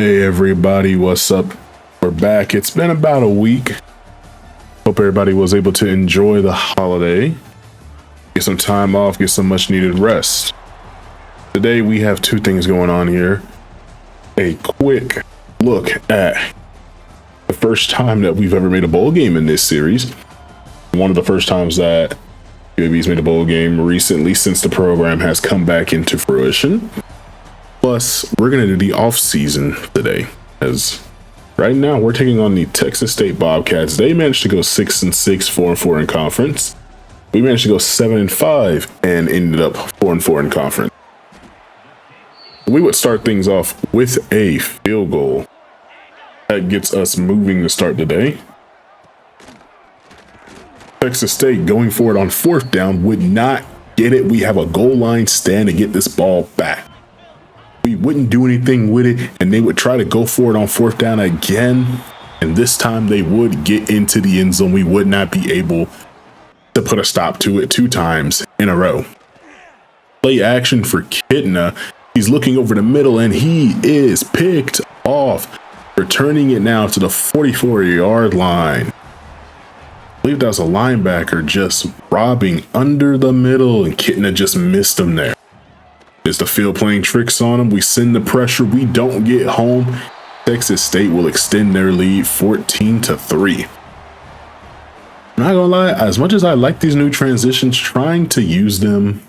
Hey everybody, what's up? We're back. It's been about a week. Hope everybody was able to enjoy the holiday, get some time off, get some much needed rest. Today we have two things going on here. A quick look at the first time that we've ever made a bowl game in this series. One of the first times that UAB's made a bowl game recently since the program has come back into fruition. Plus, we're going to do the off-season today, as right now we're taking on the Texas State Bobcats. They managed to go 6-6, 4-4 in conference. We managed to go 7-5 and ended up 4-4 in conference. We would start things off with a field goal. That gets us moving to start the day. Texas State going for it on fourth down would not get it. We have a goal line stand to get this ball back. We wouldn't do anything with it, and they would try to go for it on fourth down again. And this time they would get into the end zone. We would not be able to put a stop to it 2 times in a row. Play action for Kitna. He's looking over the middle, and he is picked off, returning it now to the 44-yard line. I believe that was a linebacker just robbing under the middle, and Kitna just missed him there. Is the field playing tricks on him? We send the pressure. We don't get home. Texas State will extend their lead 14-3. I'm not gonna lie, as much as I like these new transitions, trying to use them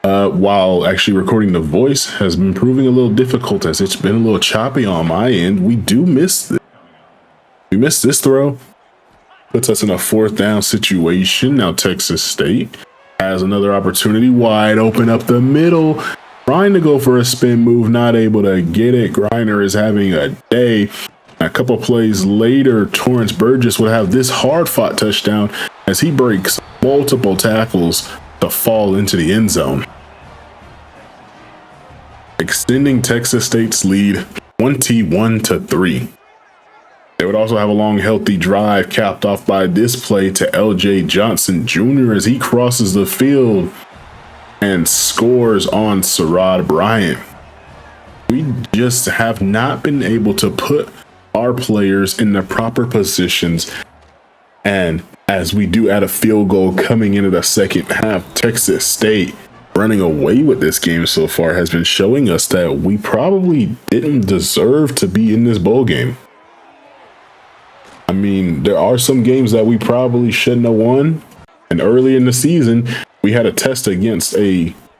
while actually recording the voice has been proving a little difficult, as it's been a little choppy on my end. We do miss this. We missed this throw. Puts us in a fourth down situation. Now Texas State has another opportunity, wide open up the middle, trying to go for a spin move, not able to get it. Griner is having a day. A couple plays later, Torrance Burgess would have this hard-fought touchdown as he breaks multiple tackles to fall into the end zone, extending Texas State's lead 21-3. They would also have a long, healthy drive capped off by this play to LJ Johnson Jr. as he crosses the field and scores on Sarad Bryant. We just have not been able to put our players in the proper positions. And as we do add a field goal coming into the second half, Texas State running away with this game so far has been showing us that we probably didn't deserve to be in this bowl game. I mean, there are some games that we probably shouldn't have won. And early in the season, we had a test against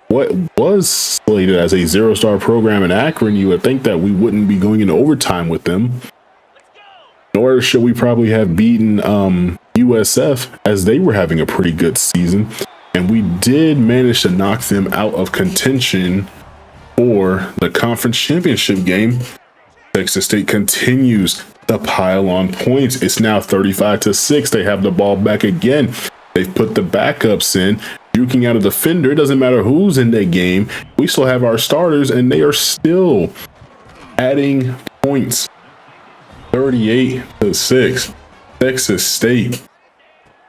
what was slated as a 0-star program in Akron. You would think that we wouldn't be going into overtime with them. Nor should we probably have beaten USF, as they were having a pretty good season. And we did manage to knock them out of contention for the conference championship game. Texas State continues to pile on points. It's now 35-6. They have the ball back again. They've put the backups in, juking out a defender. It doesn't matter who's in that game. We still have our starters, and they are still adding points. 38-6. Texas State,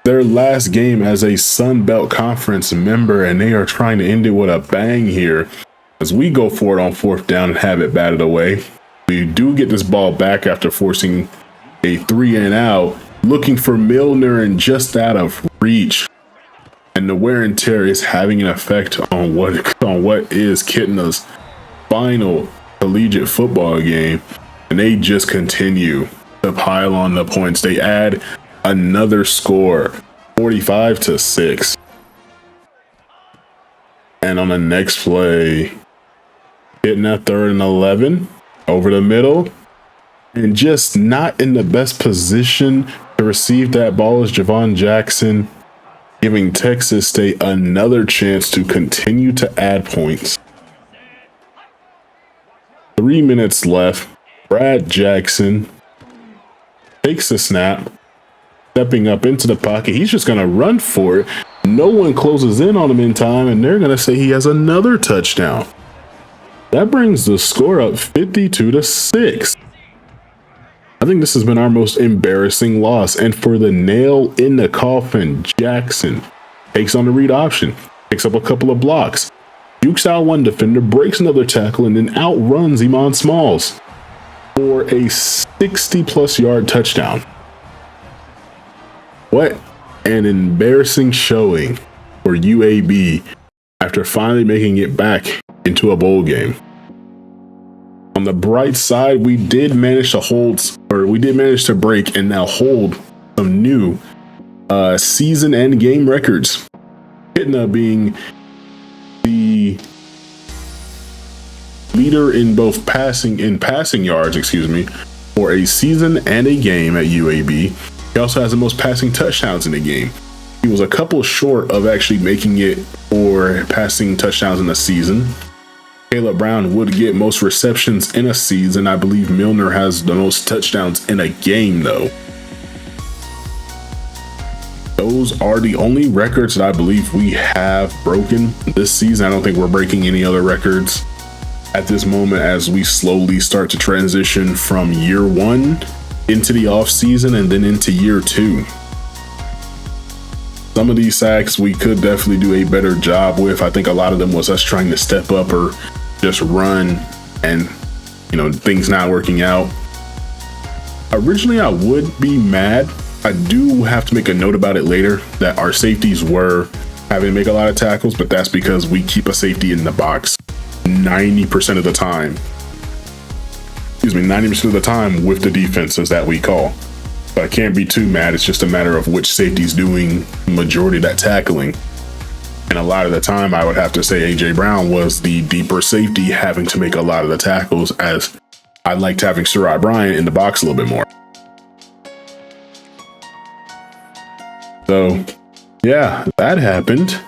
their last game as a Sun Belt Conference member, and they are trying to end it with a bang here as we go for it on fourth down and have it batted away. We do get this ball back after forcing a 3-and-out, looking for Milner and just out of reach. And the wear and tear is having an effect on what is Kitna's final collegiate football game. And they just continue to pile on the points. They add another score, 45-6. And on the next play, Kitna 3rd and 11. Over the middle, and just not in the best position to receive that ball is Javon Jackson, giving Texas State another chance to continue to add points. 3 minutes left. Brad Jackson takes the snap, stepping up into the pocket. He's just going to run for it. No one closes in on him in time, and they're going to say he has another touchdown. That brings the score up 52-6. I think this has been our most embarrassing loss. And for the nail in the coffin, Jackson takes on the read option, picks up a couple of blocks, jukes out one defender, breaks another tackle, and then outruns Iman Smalls. for a 60+ yard touchdown. What an embarrassing showing for UAB after finally making it back into a bowl game. On the bright side, we did manage to break and now hold some new season and game records. Hitna being the leader in both passing yards, for a season and a game at UAB. He also has the most passing touchdowns in the game. He was a couple short of actually making it for passing touchdowns in a season. Caleb Brown would get most receptions in a season. I believe Milner has the most touchdowns in a game, though. Those are the only records that I believe we have broken this season. I don't think we're breaking any other records at this moment as we slowly start to transition from year one into the off season and then into year two. Some of these sacks we could definitely do a better job with. I think a lot of them was us trying to step up or just run and, things not working out. Originally, I would be mad. I do have to make a note about it later that our safeties were having to make a lot of tackles, but that's because we keep a safety in the box 90% of the time. 90% of the time with the defenses that we call. But I can't be too mad. It's just a matter of which safety's doing majority of that tackling. And a lot of the time, I would have to say AJ Brown was the deeper safety having to make a lot of the tackles, as I liked having Sarai Bryant in the box a little bit more. So, yeah, that happened.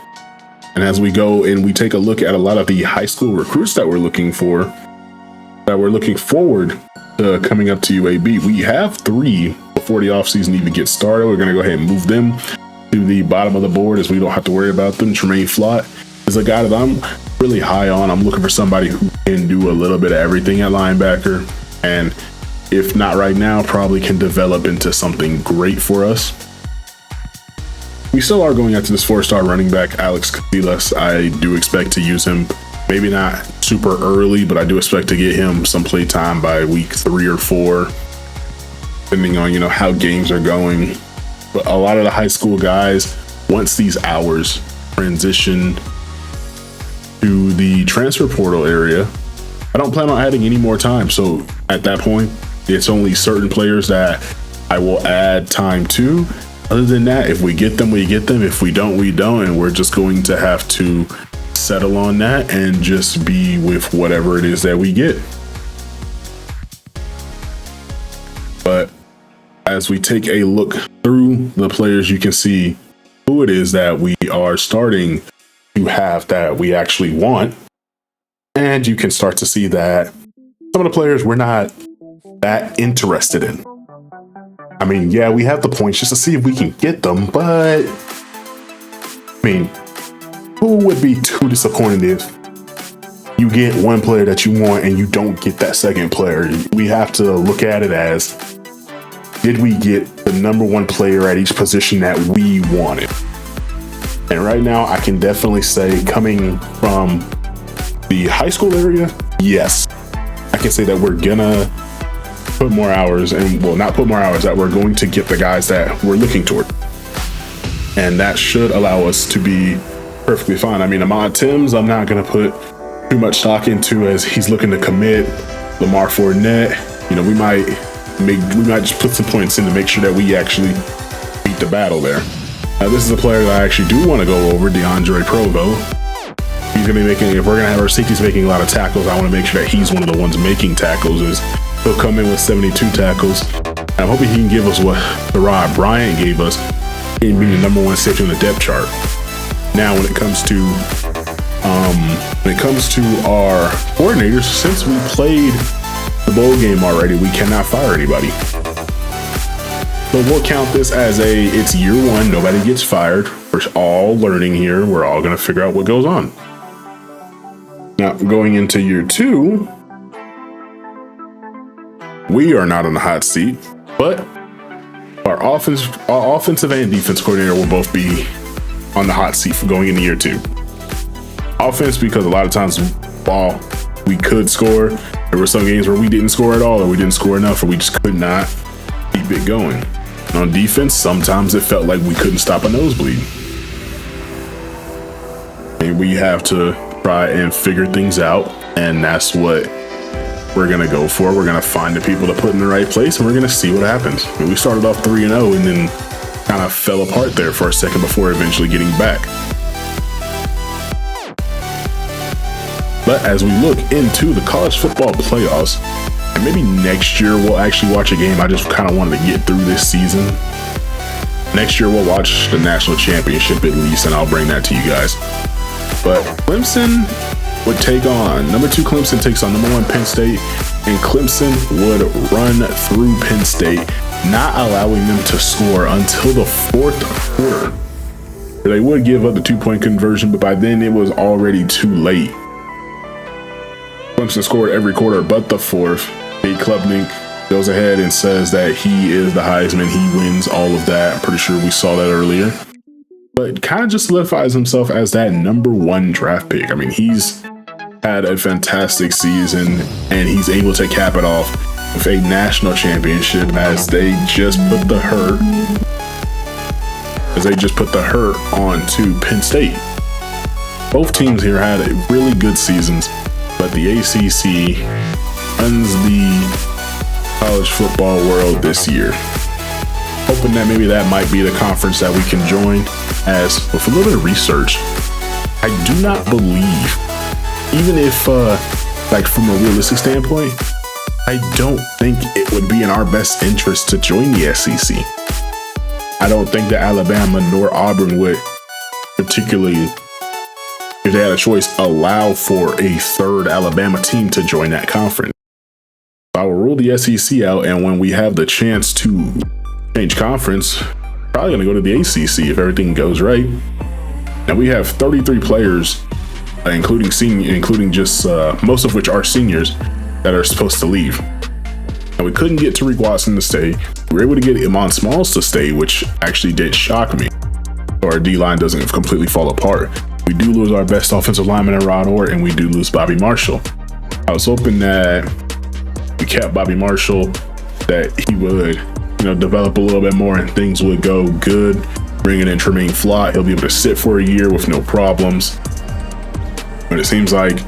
And as we go and we take a look at a lot of the high school recruits that we're looking forward to coming up to UAB, we have 3 before the offseason even gets started. We're going to go ahead and move them to the bottom of the board as we don't have to worry about them. Tremaine Flott is a guy that I'm really high on. I'm looking for somebody who can do a little bit of everything at linebacker. And if not right now, probably can develop into something great for us. We still are going after this 4-star running back, Alex Casillas. I do expect to use him, maybe not super early, but I do expect to get him some play time by week 3 or 4, depending on, how games are going. But a lot of the high school guys, once these hours transition to the transfer portal area, I don't plan on adding any more time. So at that point, it's only certain players that I will add time to. Other than that, if we get them, we get them. If we don't, we don't. And we're just going to have to settle on that and just be with whatever it is that we get. But as we take a look through the players, you can see who it is that we are starting to have that we actually want. And you can start to see that some of the players we're not that interested in. I mean, yeah, we have the points just to see if we can get them, but who would be too disappointed if you get one player that you want and you don't get that second player? We have to look at it as, did we get the number one player at each position that we wanted? And right now, I can definitely say, coming from the high school area, yes, I can say that we're gonna put more hours, and not put more hours, that we're going to get the guys that we're looking toward. And that should allow us to be perfectly fine. Ahmad Timms, I'm not going to put too much stock into as he's looking to commit. Lamar Fournette, we might just put some points in to make sure that we actually beat the battle there. Now, this is a player that I actually do want to go over, DeAndre Provo. He's going to be making, if we're going to have our safeties making a lot of tackles, I want to make sure that he's one of the ones making tackles. He'll come in with 72 tackles. I'm hoping he can give us what Sarai Bryant gave us in being the number one safety on the depth chart. Now, when it comes to our coordinators, since we played the bowl game already, we cannot fire anybody. So we'll count this as it's year one. Nobody gets fired. We're all learning here. We're all going to figure out what goes on. Now, going into year 2, we are not on the hot seat, but our offensive and defense coordinator will both be on the hot seat for going into year 2. Offense, because a lot of times while we could score, There were some games where we didn't score at all, or we didn't score enough, or we just could not keep it going. On defense, sometimes it felt like we couldn't stop a nosebleed. And we have to try and figure things out, and that's what we're going to go for. We're going to find the people to put in the right place, and we're going to see what happens. I mean, we started off 3-0 and then kind of fell apart there for a second before eventually getting back. But as we look into the college football playoffs, and maybe next year we'll actually watch a game. I just kind of wanted to get through this season. Next year we'll watch the national championship at least, and I'll bring that to you guys. But Clemson would take on, number 2 Clemson takes on number 1 Penn State, and Clemson would run through Penn State, not allowing them to score until the 4th quarter. They would give up the 2-point conversion, but by then it was already too late. Clemson scored every quarter but the 4th. Nate Klubnik goes ahead and says that he is the Heisman. He wins all of that. I'm pretty sure we saw that earlier. But kind of just solidifies himself as that number 1 draft pick. I mean, he's had a fantastic season, and he's able to cap it off with a national championship as they just put the hurt onto Penn State. Both teams here had really good seasons, but the ACC runs the college football world this year. Hoping that maybe that might be the conference that we can join, as with a little bit of research, I do not believe, even if like from a realistic standpoint, I don't think it would be in our best interest to join the SEC. I don't think that Alabama nor Auburn would particularly, if they had a choice, allow for a 3rd Alabama team to join that conference. I will rule the SEC out, and when we have the chance to change conference, probably going to go to the ACC if everything goes right. Now we have 33 players, including just most of which are seniors, that are supposed to leave. And we couldn't get Tariq Watson to stay. We were able to get Iman Smalls to stay, which actually did shock me. So our D-line doesn't completely fall apart. We do lose our best offensive lineman in Rod Orr, and we do lose Bobby Marshall. I was hoping that we kept Bobby Marshall, that he would, develop a little bit more and things would go good. Bringing in Tremaine Flott, he'll be able to sit for a year with no problems. But it seems like,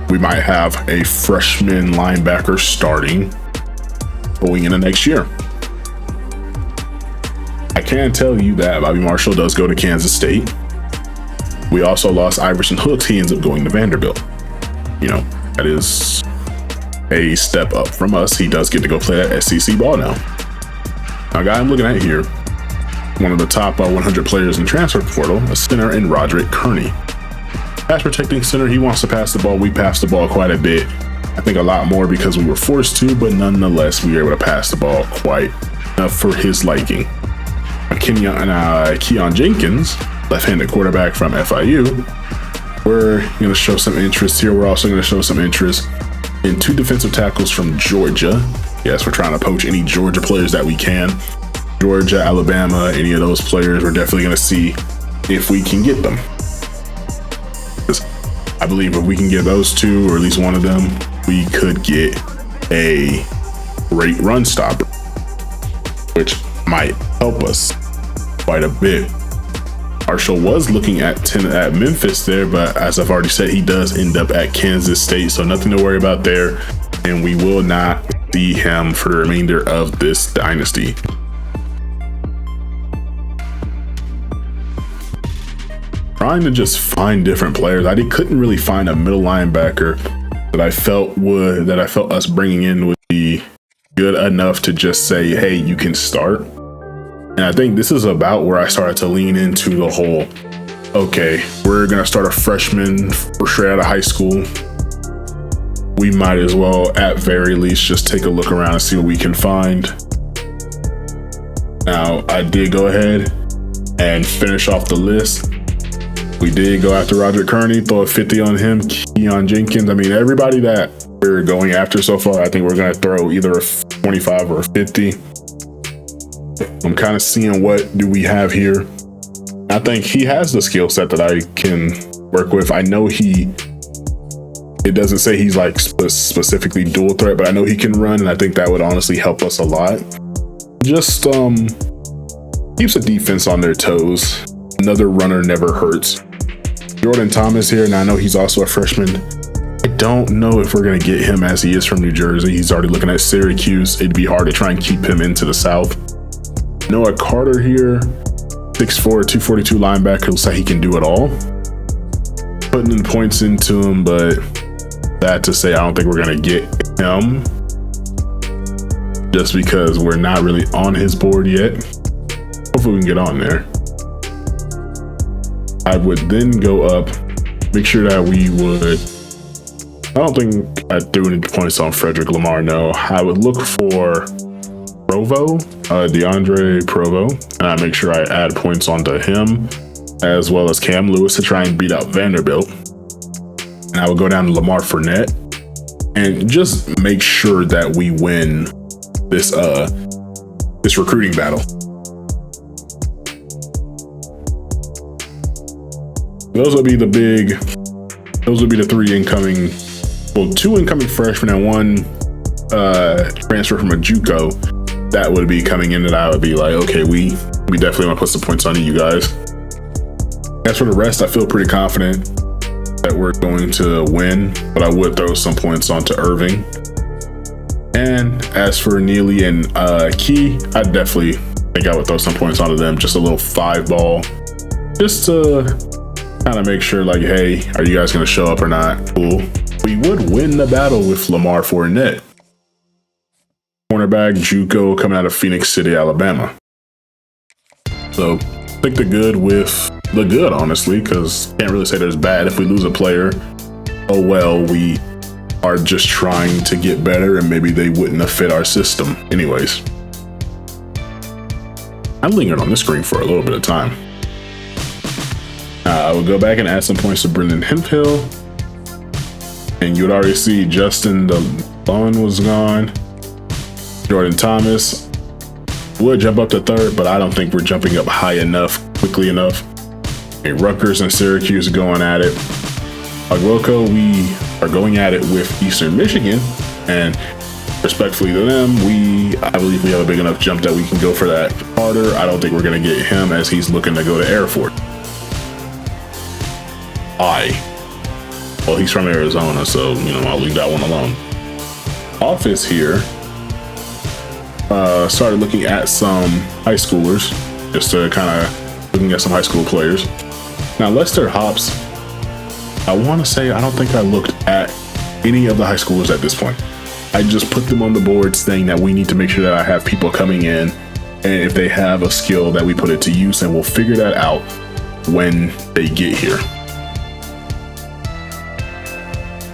we might have a freshman linebacker starting going into next year. I can tell you that Bobby Marshall does go to Kansas State. We also lost Iverson Hooks. He ends up going to Vanderbilt. That is a step up from us. He does get to go play that SEC ball now. Now, guy I'm looking at here, one of the top 100 players in transfer portal, a center in Roderick Kearney. Pass protecting center, he wants to pass the ball. We passed the ball quite a bit. I think a lot more because we were forced to, but nonetheless, we were able to pass the ball quite enough for his liking. Keon Jenkins, left-handed quarterback from FIU, we're going to show some interest here. We're also going to show some interest in 2 defensive tackles from Georgia. Yes, we're trying to poach any Georgia players that we can. Georgia, Alabama, any of those players, we're definitely going to see if we can get them. I believe if we can get those 2, or at least one of them, we could get a great run stopper, which might help us quite a bit. Marshall was looking at Memphis there, but as I've already said, he does end up at Kansas State, so nothing to worry about there, and we will not see him for the remainder of this dynasty. Trying to just find different players. I couldn't really find a middle linebacker that I felt us bringing in would be good enough to just say, hey, you can start. And I think this is about where I started to lean into the whole, okay, we're going to start a freshman for straight out of high school. We might as well, at very least, just take a look around and see what we can find. Now, I did go ahead and finish off the list. We did go after Roderick Kearney, throw a 50 on him, Keon Jenkins. I mean, everybody that we're going after so far, I think we're going to throw either a 25 or a 50. I'm kind of seeing what do we have here. I think he has the skill set that I can work with. I know he It doesn't say he's like specifically dual threat, but I know he can run, and I think that would honestly help us a lot. Just keeps the defense on their toes. Another runner never hurts. Jordan Thomas here, and I know he's also a freshman. I don't know if we're going to get him as he is from New Jersey. He's already looking at Syracuse. It'd be hard to try and keep him into the South. Noah Carter here, 6'4", 242 linebacker. Looks like he can do it all. Putting in points into him, but that to say I don't think we're going to get him. Just because we're not really on his board yet. Hopefully we can get on there. I would then go up, make sure that we would, I don't think I threw any points on Frederick Lamar, no. I would look for Provo, DeAndre Provo, and I make sure I add points onto him, as well as Cam Lewis to try and beat out Vanderbilt. And I would go down to Lamar Fournette and just make sure that we win this recruiting battle. Those would be the three incoming, well, 2 incoming freshmen and 1 transfer from a JUCO that would be coming in, that I would be like, okay, we definitely want to put some points on you guys. As for the rest, I feel pretty confident that we're going to win, but I would throw some points onto Irving. And as for Neely and Key, I definitely think I would throw some points onto them, just a little 5-ball, just to kind of make sure, like, hey, are you guys going to show up or not? Cool. We would win the battle with Lamar Fournette, cornerback, JUCO, coming out of Phoenix City, Alabama. So pick the good with the good, honestly, because can't really say there's bad. If we lose a player, oh well, we are just trying to get better, and maybe they wouldn't have fit our system anyways. I lingered on this screen for a little bit of time. I would go back and add some points to Brendan Hemphill, and you would already see Justin DeLon was gone. Jordan Thomas would jump up to 3rd, but I don't think we're jumping up high enough, quickly enough. And Rutgers and Syracuse going at it. Aguilco, we are going at it with Eastern Michigan, and respectfully to them, I believe we have a big enough jump that we can go for that. Carter, I don't think we're going to get him, as he's looking to go to Air Force. Well, he's from Arizona, so, I'll leave that one alone. Office here started looking at some high schoolers, just to kind of looking at some high school players. Now, Lester Hops, I want to say I don't think I looked at any of the high schoolers at this point. I just put them on the board saying that we need to make sure that I have people coming in, and if they have a skill that we put it to use, and we'll figure that out when they get here.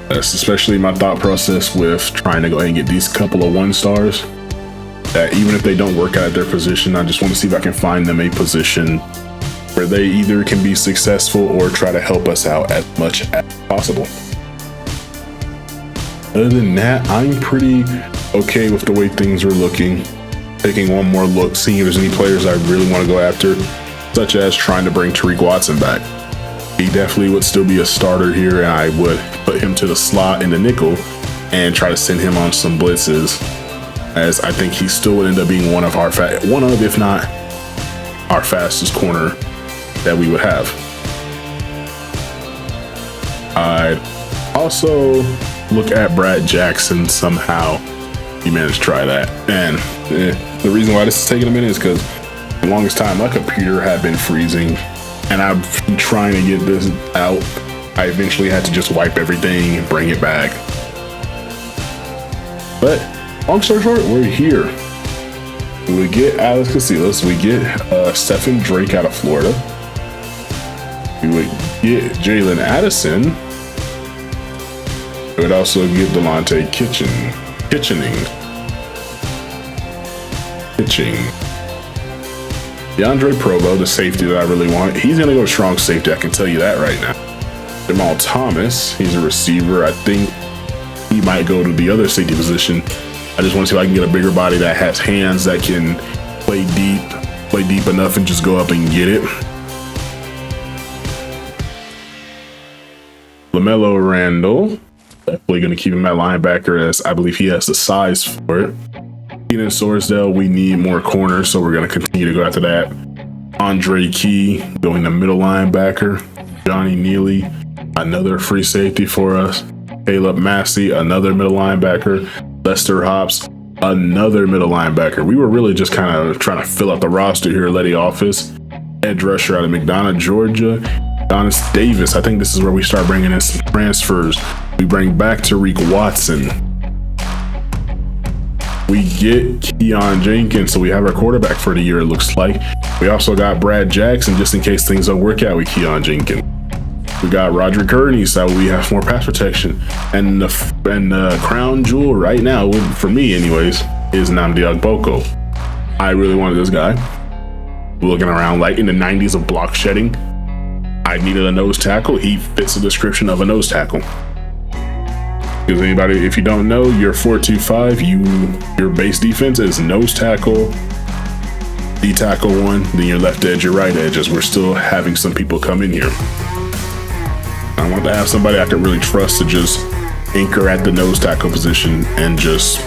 That's especially my thought process with trying to go ahead and get these couple of 1-stars, that even if they don't work out at their position, I just want to see if I can find them a position where they either can be successful or try to help us out as much as possible. Other than that, I'm pretty okay with the way things are looking. Taking one more look, seeing if there's any players I really want to go after, such as trying to bring Tariq Watson back. He definitely would still be a starter here, and I would put him to the slot in the nickel and try to send him on some blitzes, as I think he still would end up being one of, if not our fastest corner that we would have. I'd also look at Brad Jackson somehow. He managed to try that. And the reason why this is taking a minute is because the longest time my computer had been freezing, and I've been trying to get this out. I eventually had to just wipe everything and bring it back. But long story short, we're here. We get Alex Casillas. We get Stephen Drake out of Florida. We would get Jalen Addison. We would also get Delonte Kitching. DeAndre Provo, the safety that I really want. He's going to go strong safety, I can tell you that right now. Jamal Thomas, he's a receiver. I think he might go to the other safety position. I just want to see if I can get a bigger body that has hands that can play deep enough and just go up and get it. LaMelo Randall. Definitely going to keep him at linebacker, as I believe he has the size for it. Keenan Sorsdale, we need more corners, so we're going to continue to go after that. Andre Key going to middle linebacker. Johnny Neely, another free safety for us. Caleb Massey, another middle linebacker. Lester Hobbs, another middle linebacker. We were really just kind of trying to fill out the roster here at Letty Office. Edge rusher out of McDonough, Georgia. Donis Davis. I think this is where we start bringing in some transfers. We bring back Tariq Watson. We get Keon Jenkins, so we have our quarterback for the year, it looks like. We also got Brad Jackson, just in case things don't work out with Keon Jenkins. We got Roger Kearney, so we have more pass protection. And the crown jewel right now, for me anyways, is Nnamdi Ogboko. I really wanted this guy. Looking around like in the 90s of block shedding, I needed a nose tackle. He fits the description of a nose tackle. Because anybody, if you don't know, your 4-2-5, your base defense is nose tackle, D tackle one, then your left edge, your right edge, as we're still having some people come in here. I want to have somebody I could really trust to just anchor at the nose tackle position and just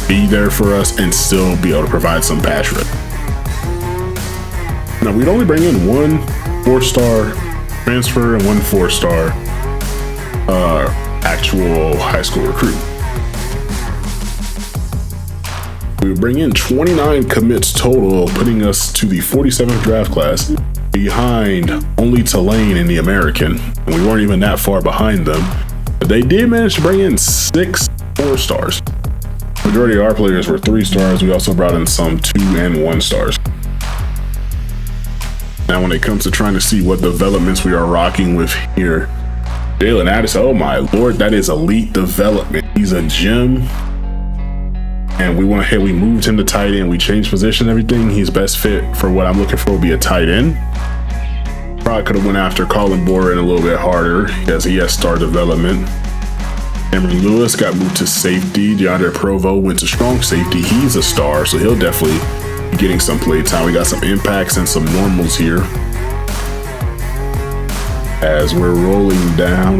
be there for us and still be able to provide some pass rush. Now, we'd only bring in one 4-star transfer and one 4-star actual high school recruit. We would bring in 29 commits total, putting us to the 47th draft class, behind only Tulane in the American. And we weren't even that far behind them, but they did manage to bring in 6 4-stars. Majority of our players were 3-stars. We also brought in some 2 and 1-stars. Now, when it comes to trying to see what developments we are rocking with here, Jalen Addison, oh my lord, that is elite development. He's a gem. And we moved him to tight end. We changed position and everything. He's best fit for what I'm looking for will be a tight end. Probably could have went after Colin Boren a little bit harder because he has star development. Cameron Lewis got moved to safety. DeAndre Provo went to strong safety. He's a star, so he'll definitely be getting some play time. We got some impacts and some normals here. As we're rolling down.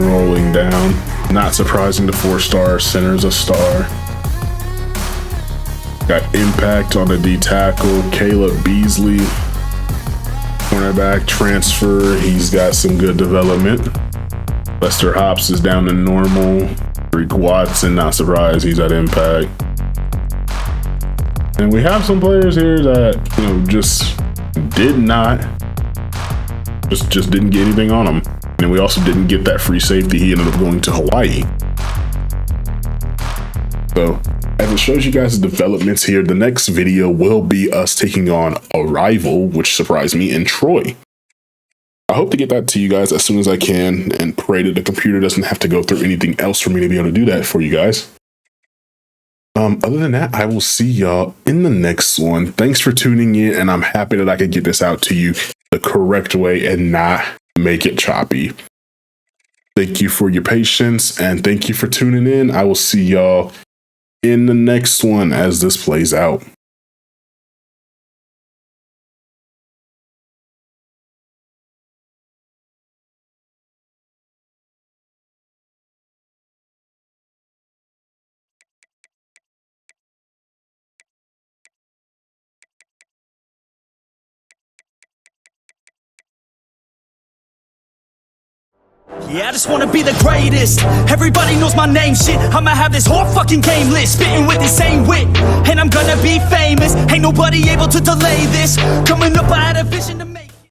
Not surprising, the 4-star center's a star. Got impact on the D tackle, Caleb Beasley, cornerback transfer. He's got some good development. Lester Hobbs is down to normal. Tariq Watson, not surprised, he's at impact. And we have some players here that, just didn't get anything on them. And we also didn't get that free safety. He ended up going to Hawaii. So, as it shows you guys the developments here, the next video will be us taking on a rival, which surprised me, in Troy. I hope to get that to you guys as soon as I can and pray that the computer doesn't have to go through anything else for me to be able to do that for you guys. Other than that, I will see y'all in the next one. Thanks for tuning in, and I'm happy that I could get this out to you the correct way and not make it choppy. Thank you for your patience, and thank you for tuning in. I will see y'all in the next one as this plays out. Yeah, I just wanna be the greatest. Everybody knows my name, shit. I'ma have this whole fucking game list, spitting with the same wit, and I'm gonna be famous. Ain't nobody able to delay this. Coming up, I had a vision to